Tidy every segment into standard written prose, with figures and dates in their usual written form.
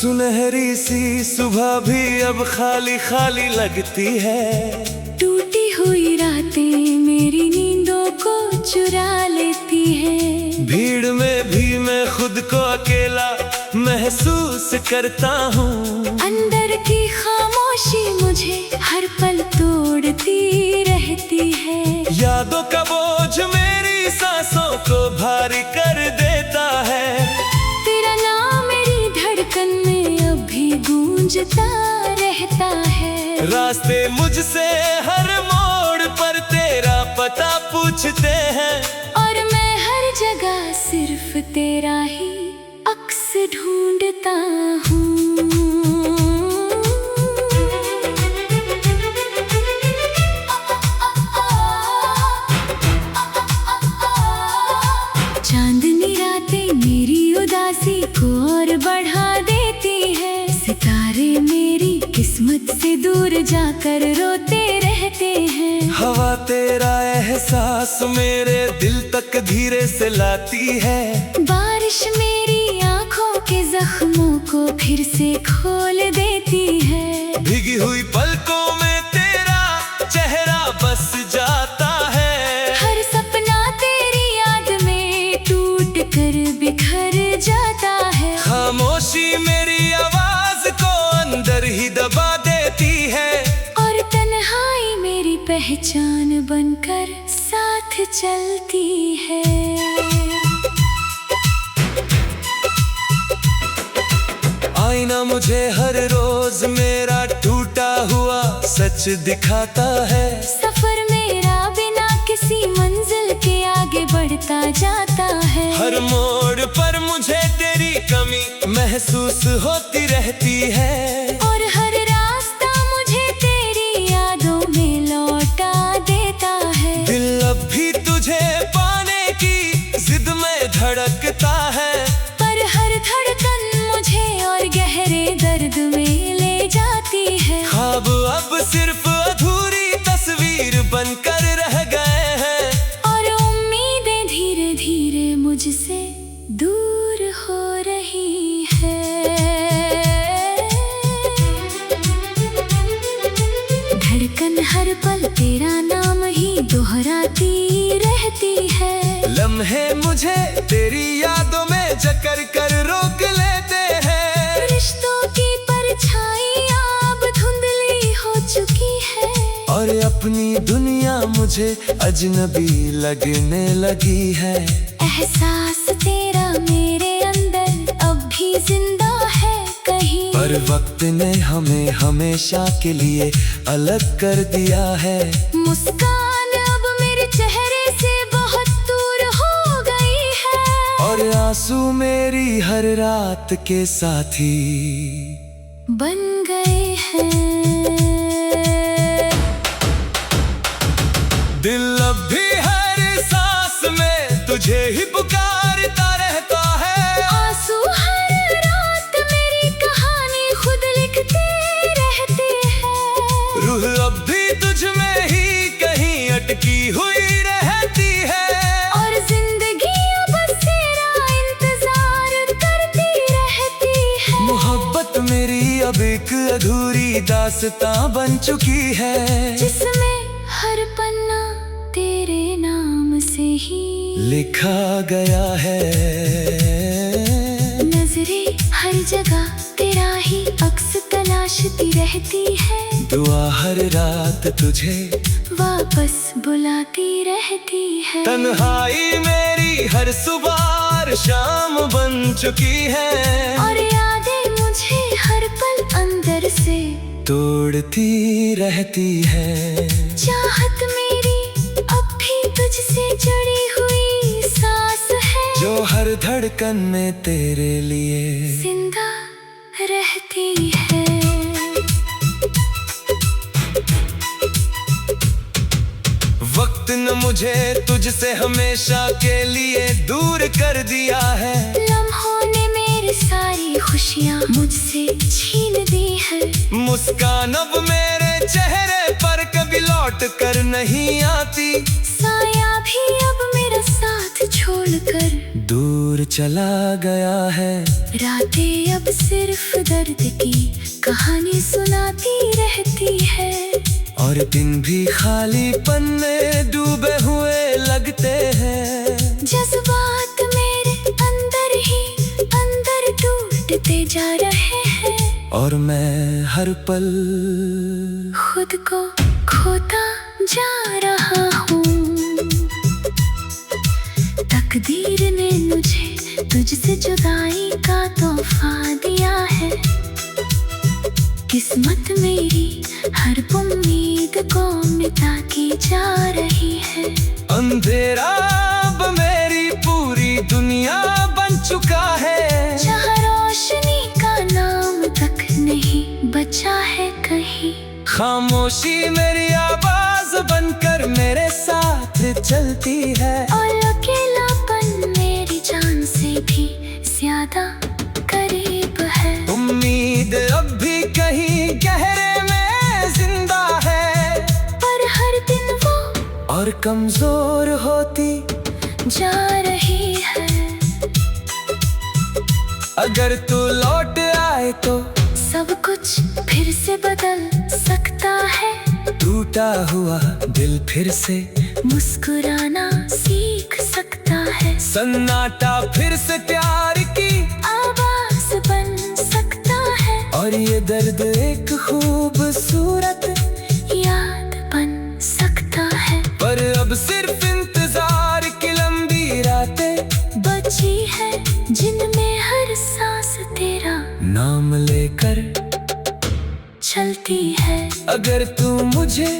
सुनहरी सी सुबह भी अब खाली खाली लगती है। टूटी हुई रातें मेरी नींदों को चुरा लेती है। भीड़ में भी मैं खुद को अकेला महसूस करता हूँ। अंदर की खामोशी मुझे हर पल तोड़ती रहती है। यादों का बोझ मेरी सांसों को भारी कर देता है। तेरा नाम मेरी धड़कन में अब भी गूंजता रहता है। रास्ते मुझसे हर मोड़ पर तेरा पता पूछते हैं, और मैं हर जगह सिर्फ तेरा ही अक्स ढूंढता हूँ। चांदनी रातें मेरी उदासी को और बढ़ा देती है। सितारे मेरी किस्मत से दूर जाकर रोते रहते हैं। हवा तेरा एहसास मेरे दिल तक धीरे से लाती है। बारिश मेरी आंखों के जख्मों को फिर से खोल देती है। भीगी हुई पलकों में तेरा चेहरा बस जाता है। हर सपना तेरी याद में टूट कर बिखर जाता है। खामोशी मेरी आवाज को अंदर ही दबा देती है। और तन्हाई मेरी पहचान बनकर साथ चलती है। आईना मुझे हर रोज मेरा टूटा हुआ सच दिखाता है। सफर मेरा बिना किसी मंजिल के आगे बढ़ता जाता है। हर मोड़ पर मुझे तेरी कमी महसूस होती रहती है। और हर रास्ता मुझे तेरी यादों में लौटा देता है। दिल अब भी तुझे पाने की जिद में धड़कता है। पर हर धड़कन मुझे और गहरे दर्द में ले जाती है। ख्वाब अब सिर्फ अधूरी तस्वीर बनकर रह गए हैं। और उम्मीदें धीरे धीरे मुझसे दूर हो रही है। धड़कन हर पल तेरा नाम ही दोहराती रहती है। लम्हे मुझे तेरी यादों में जकड़ कर रोक लेते हैं। रिश्तों की परछाइयां अब धुंधली हो चुकी है। और अपनी दुनिया मुझे अजनबी लगने लगी है। एहसास तेरा मेरे अंदर अब भी जिंदा है कहीं। पर वक्त ने हमें हमेशा के लिए अलग कर दिया है। मुस्कान अब मेरे चेहरे से बहुत दूर हो गई है। और आंसू मेरी हर रात के साथी बन गए हैं। दिल अब भी हर सांस में तुझे ही पुकारता रहता है। आंसू हर रात मेरी कहानी खुद लिखते रहते हैं। रूह अब भी तुझ में ही कहीं अटकी हुई रहती है। और जिंदगी अब तेरा इंतजार करती रहती है। मोहब्बत मेरी अब एक अधूरी दास्तां बन चुकी है। जिसमें हर पन्ना तेरे नाम से ही लिखा गया है। नजरें हर जगह तेरा ही अक्स तलाशती रहती है। दुआ हर रात तुझे वापस बुलाती रहती है। तन्हाई मेरी हर सुबह और शाम बन चुकी है। और यादें मुझे हर पल अंदर से तोड़ती रहती है। चाहत मेरी अब भी तुझसे जुड़ी हुई सांस है। जो हर धड़कन में तेरे लिए जिंदा रहती है। वक्त न मुझे तुझसे हमेशा के लिए दूर कर दिया है। लम्हों ने मेरी सारी खुशियाँ मुझसे छीन दी है। मुस्कान अब मेरे चेहरे पर कभी लौट कर नहीं आती। साया भी अब मेरा साथ छोड़कर दूर दूर चला गया है। रातें अब सिर्फ दर्द की कहानी सुनाती रहती है, और दिन भी खालीपन में डूबे हुए लगते हैं। जज्बात मेरे अंदर ही अंदर टूटते जा रहे हैं, और मैं हर पल खुद को खोता जा रहा हूँ। तकदीर ने मुझे तुझसे जुदाई का तोहफा दिया है। किस्मत मेरी हर उम्मीद को मिटाती जा रही है। अंधेरा अब मेरी पूरी दुनिया बन चुका है, जहाँ रोशनी का नाम तक नहीं बचा है कहीं। खामोशी मेरी आवाज बनकर मेरे साथ चलती है, और अकेलापन मेरी जान से भी ज्यादा करीब है। उम्मीद अब भी कहीं गहरे में जिंदा है, पर हर दिन वो और कमजोर होती जा रही है। अगर तू लौट आए तो सब कुछ फिर से बदल सकता है। टूटा हुआ दिल फिर से मुस्कुराना सीख सकता है। सन्नाटा फिर से प्यार की आवाज बन सकता है, और ये दर्द एक खूबसूरत याद बन सकता है। पर अब सिर्फ इंतजार की लंबी रातें बची है, जिनमें हर सांस तेरा नाम लेकर चलती है। अगर तू मुझे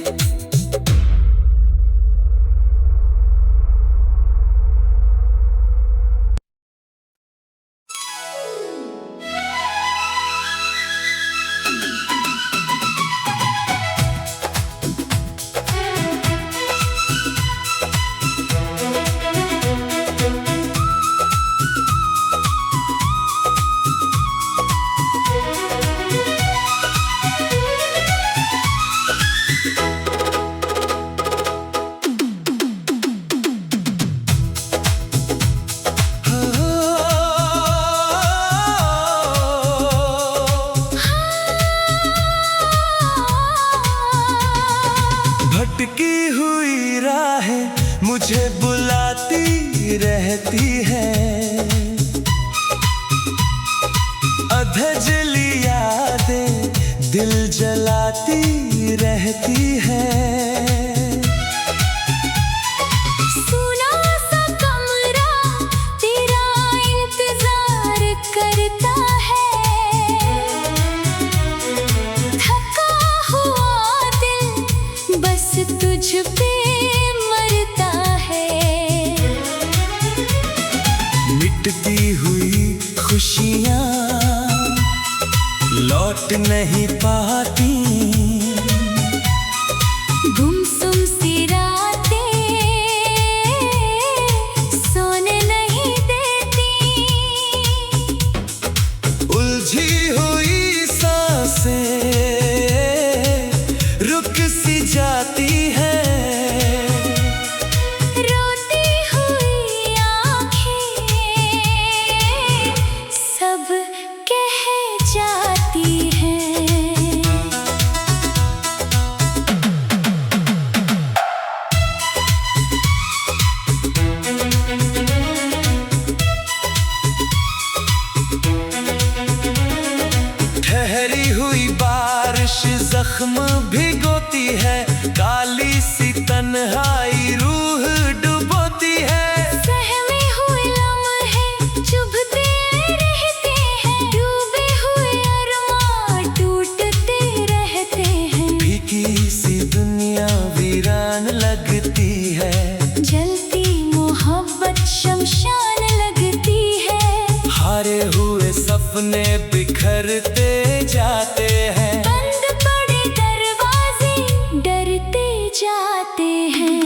भटकी हुई राहें मुझे बुलाती रहती है, अधजली यादें दिल जलाती रहती है। सुना सा कमरा तेरा इंतजार करता है, थका हुआ दिल बस तुझ पे मरता है। मिटती हुई खुशियाँ लौट नहीं पाती, गुमसुम सी रातें सोने नहीं देती, उलझी हुई सांसें रुक सी जाती है। रोती हुई आँखें सब कह जाती हैं। ठहरी हुई बारिश जख्म भिगोती है, काली सी तन्हाई रूह डुबोती है। सहमे हुए लम्हे चुभते रहते हैं, डूबे हुए अरमान टूटते रहते हैं। फीकी सी दुनिया वीरान लगती है, जलती मोहब्बत शमशान लगती है। हारे हुए सपने बिखरते जाते हैं। बंद पड़े दरवाजे डरते जाते हैं।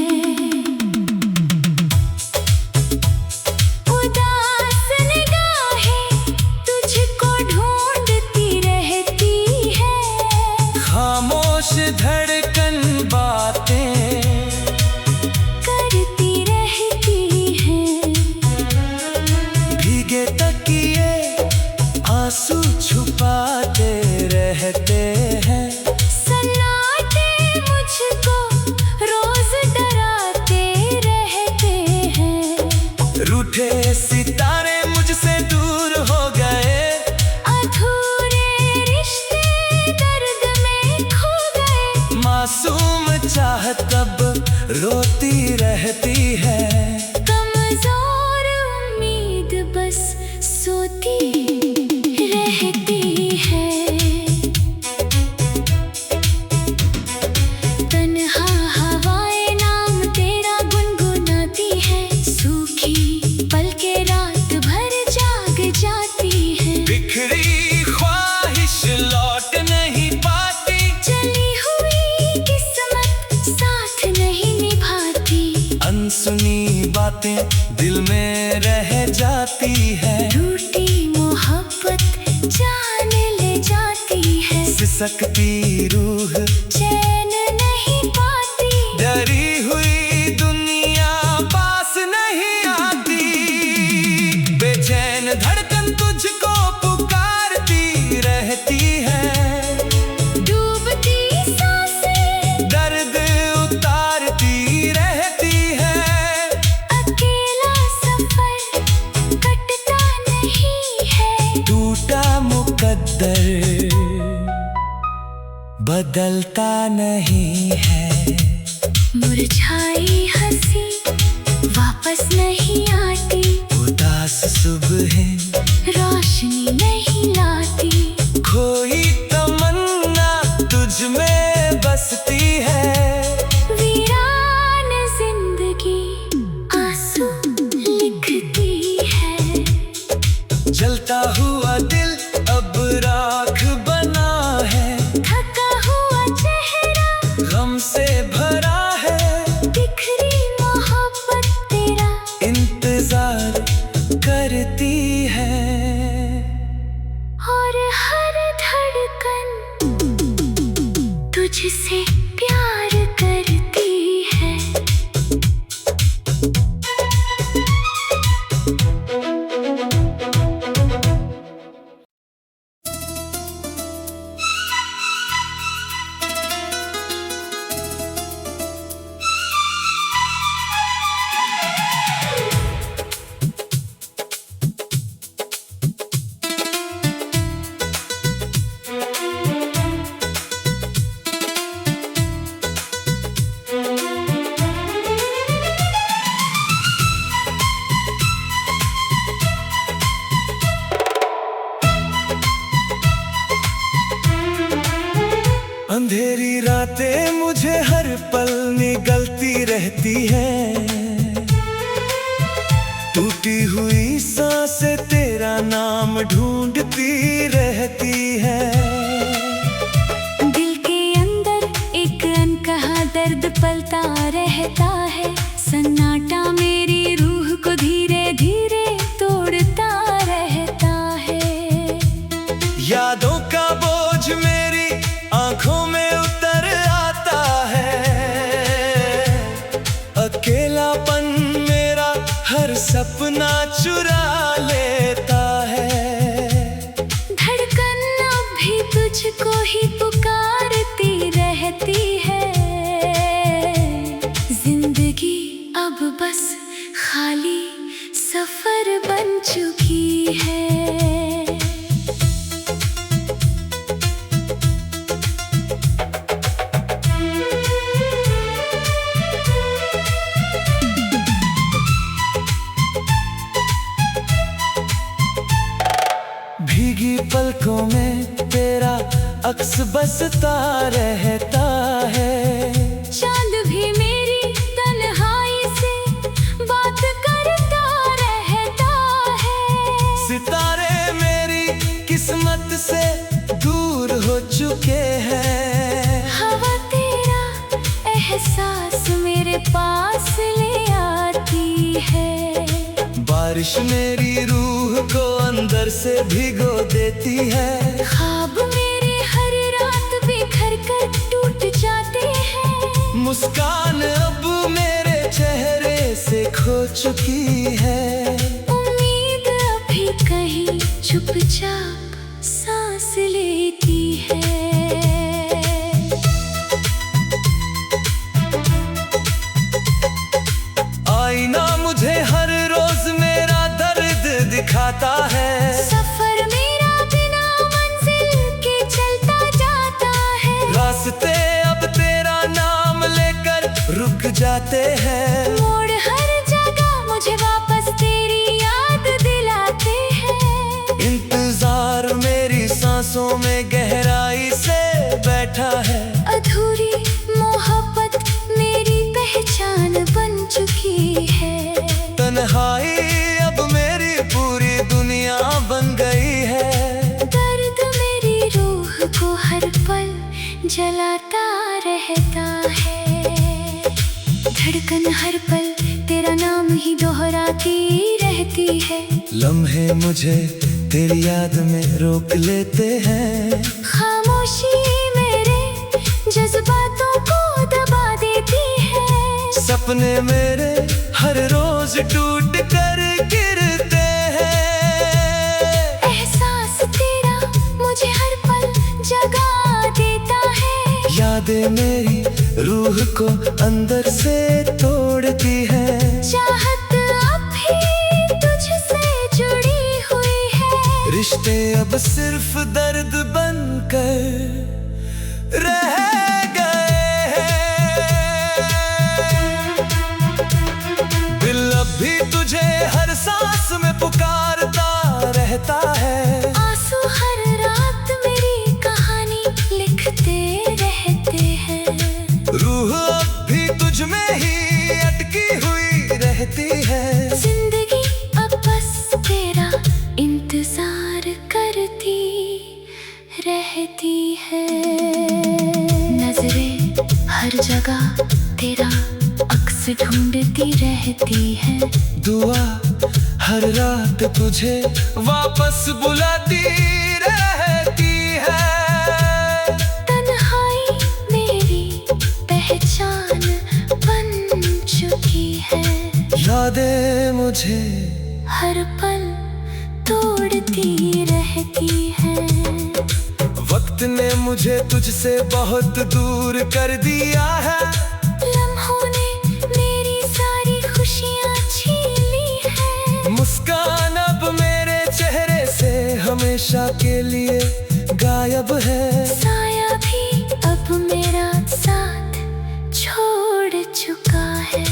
उदास निगाहें तुझको ढूंढती रहती है, खामोश धड़कन बातें करती रहती हैं। भीगे तकिए आंसू छुपाते रहते हैं। सन्नाटे मुझको रोज डराते रहते हैं। रूठे सितारे मुझसे दूर हो गए, अधूरे रिश्ते दर्द में खो गए। मासूम चाहत अब रोती रहती है। कमजोर उम्मीद बस सोती रहती है। तन्हा हवाएं नाम तेरा गुनगुनाती है। सूखी पलकें रात भर जाग जाती है। बिखरी ख्वाहिश लौट नहीं पाती, चली हुई किस्मत साथ नहीं निभाती। अनसुनी बातें दिल में रह जाती है। टूटी मोहब्बत जान ले जाती है। सिसकती रूह चैन नहीं पाती। डरी हुई दुनिया पास नहीं आती। बेचैन धड़कन तुझको पुकारती रहती है। डूबती सांसें दर्द उतारती रहती है। अकेला सफर कटता नहीं है। टूटा मुकद्दर बदलता नहीं है। मुरझाई हंसी वापस नहीं आती। उदास सुबहें रोशनी नहीं लाती। खोई तमन्ना तुझ में बसती है। वीरान जिंदगी आंसू लिखती है। जलता हुआ दिल अब राख बना है। थका हुआ चेहरा गम से भरा है। बिखरी मोहब्बत तेरा इंतजार करती है। और हर धड़कन तुझसे प्यार करती है। अंधेरी रातें मुझे हर पल निगलती रहती है। टूटी हुई सांसें तेरा नाम ढूंढती रहती है। दिल के अंदर एक अनकहा दर्द पलता रहता है। सन्नाटा मेरी रूह को धीरे धीरे तोड़ता रहता है। यादों का बोझ मेरी आंखों में उतर आता है। अकेलापन मेरा हर सपना चुरा लेता है। धड़कन अब भी तुझको ही पुकारती रहती है। जिंदगी अब बस खाली सफर बन चुकी है। भीगी पलकों में तेरा अक्स बसता रहता है। चांद भी मेरी तन्हाई से बात करता रहता है। सितारे मेरी किस्मत से दूर हो चुके हैं। हवा तेरा एहसास मेरे पास ले आती है। बारिश मेरी रूह को अंदर से भिगो देती है। ख्वाब मेरे हर रात बिखर कर टूट जाते हैं। मुस्कान अब मेरे चेहरे से खो चुकी है। उम्मीद अभी चुपचाप सांस लेती है। आईना मुझे हर रोज मेरा दर्द दिखाता है। सफर मेरा बिना मंजिल के चलता जाता है। रास्ते अब तेरा नाम लेकर रुक जाते हैं। मोड़ हर जगह मुझे वापस तेरी याद दिलाते हैं। इंतजार मेरी सांसों में गहराई से बैठा है। अधूरी मोहब्बत मेरी पहचान बन चुकी है। तन्हाई अब मेरी पूरी दुनिया बन गई है। दर्द मेरी रूह को हर पल जलाता रहता है। धड़कन हर पल तेरा नाम ही दोहराती रहती है। लम्हे मुझे तेरी याद में रोक लेते हैं। खामोशी मेरे जज्बातों को दबा देती है। सपने मेरे हर रोज टूट कर गिरते हैं। एहसास तेरा मुझे हर पल जगा देता है। यादें मेरी रूह को अंदर से तोड़ती है। चाहत अब भी तुझसे जुड़ी हुई है। रिश्ते अब सिर्फ दर्द बनकर रह गए हैं। दिल अब भी तुझे हर सांस में पुकारता रहता है। आंसू हर रात मेरी कहानी लिखते रहते हैं। रूह अब भी तुझ में ही अटकी हुई रहती है। जिंदगी अब बस तेरा इंतजार करती रहती है। नजरें हर जगह तेरा अक्स ढूंढती रहती है। दुआ हर रात तुझे वापस बुलाती रहती है। तन्हाई मेरी पहचान बन चुकी है। यादें मुझे हर पल तोड़ती रहती है। वक्त ने मुझे तुझसे बहुत दूर कर दिया है। लम्हों ने मेरी सारी खुशियाँ छीन ली है। मुस्कान अब मेरे चेहरे से हमेशा के लिए गायब है। साया भी अब मेरा साथ छोड़ चुका है।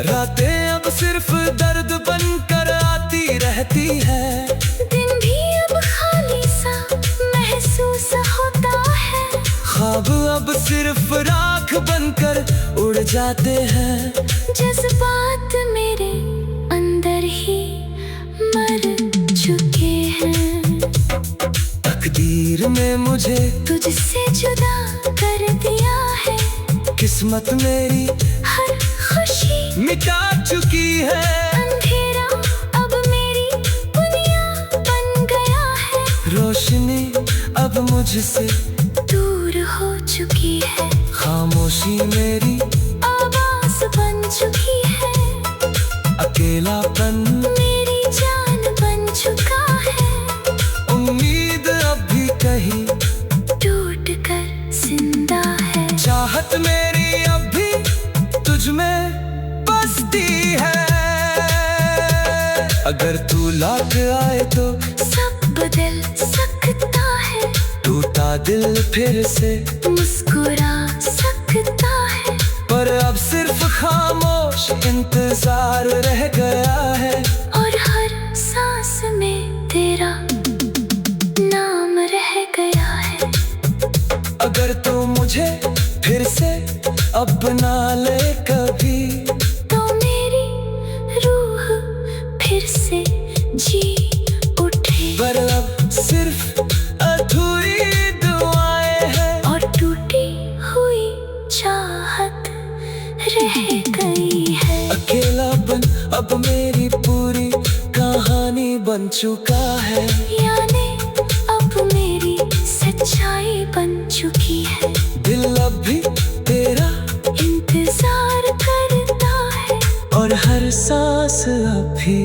रातें अब सिर्फ दर्द बनकर आती रहती है। दिन भी अब खाली सा महसूस होता है। ख्वाब अब सिर्फ राख बनकर उड़ जाते हैं। जज्बात मेरे अंदर ही मर चुके हैं। तकदीर में मुझे तुझसे जुदा कर दिया है। किस्मत मेरी हर खुशी मिटा चुकी है। अंधेरा अब मेरी दुनिया बन गया है। रोशनी अब मुझसे दूर हो चुकी है। खामोशी मेरी आवाज बन चुकी है। अकेलापन मेरी जान बन चुका है। उम्मीद अब भी कहीं टूट कर जिंदा है। चाहत मेरी अब भी तुझ में बसती है। अगर तू लौट आए तो सब बदल सकता है। टूटा दिल फिर से मुस्कुरा सकता है। पर अब सिर्फ खामोश इंतजार रह गया है। और हर सांस में तेरा नाम रह गया है। अगर तू मुझे फिर से अपना ले कभी तो मेरी रूह फिर से जी उठे। पर अब सिर्फ अधूरी दुआएं हैं। और टूटी हुई चाहत रह गई है। अकेलापन अब मेरी पूरी कहानी बन चुका है। यानी अब मेरी सच्चाई बन चुकी है। दिल अब भी तेरा इंतजार करता है। और हर सांस अब भी